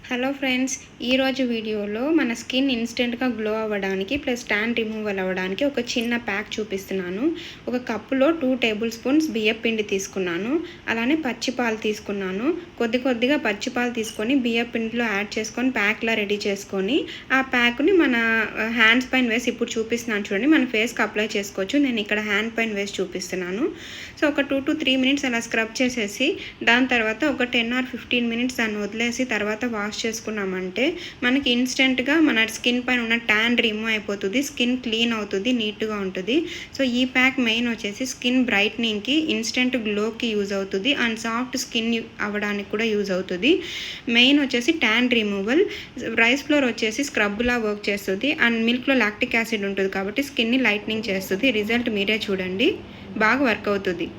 Hello friends, ఈరోజు వీడియోలో మన స్కిన్ ఇన్స్టెంట్గా గ్లో అవ్వడానికి ప్లస్ ట్యాన్ రిమూవల్ అవ్వడానికి ఒక చిన్న ప్యాక్ చూపిస్తున్నాను. ఒక కప్పులో 2 టేబుల్ స్పూన్స్ బియ్యం పిండి తీసుకున్నాను. అలానే పచ్చిపాలు తీసుకున్నాను. కొద్దిగా పచ్చిపాలు తీసుకొని బియ్యం పిండిలో యాడ్ చేసుకొని ప్యాక్లా రెడీ చేసుకొని ఆ ప్యాక్ని మన హ్యాండ్స్ పైన వేసి ఇప్పుడు చూపిస్తున్నాను చూడండి. మన ఫేస్కి అప్లై చేసుకోవచ్చు. నేను ఇక్కడ హ్యాండ్ పైన వేసి చూపిస్తున్నాను. సో ఒక 2 to 3 మినిట్స్ అలా స్క్రబ్ చేసేసి దాని తర్వాత ఒక 10 or 15 మినిట్స్ దాన్ని వదిలేసి తర్వాత వాష్ చేసుకున్నామంటే మనకి ఇన్స్టెంట్గా మన స్కిన్ పైన ఉన్న ట్యాన్ రిమూవ్ అయిపోతుంది. స్కిన్ క్లీన్ అవుతుంది, నీట్గా ఉంటుంది. సో ఈ ప్యాక్ మెయిన్ వచ్చేసి స్కిన్ బ్రైట్నింగ్కి, ఇన్స్టెంట్ గ్లోకి యూజ్ అవుతుంది అండ్ సాఫ్ట్ స్కిన్ అవ్వడానికి కూడా యూజ్ అవుతుంది. మెయిన్ వచ్చేసి ట్యాన్ రిమూవల్. రైస్ ఫ్లోర్ వచ్చేసి స్క్రబ్లా వర్క్ చేస్తుంది అండ్ మిల్క్లో లాక్టిక్ యాసిడ్ ఉంటుంది కాబట్టి స్కిన్ని లైట్నింగ్ చేస్తుంది. రిజల్ట్ మీరే చూడండి, బాగా వర్క్ అవుతుంది.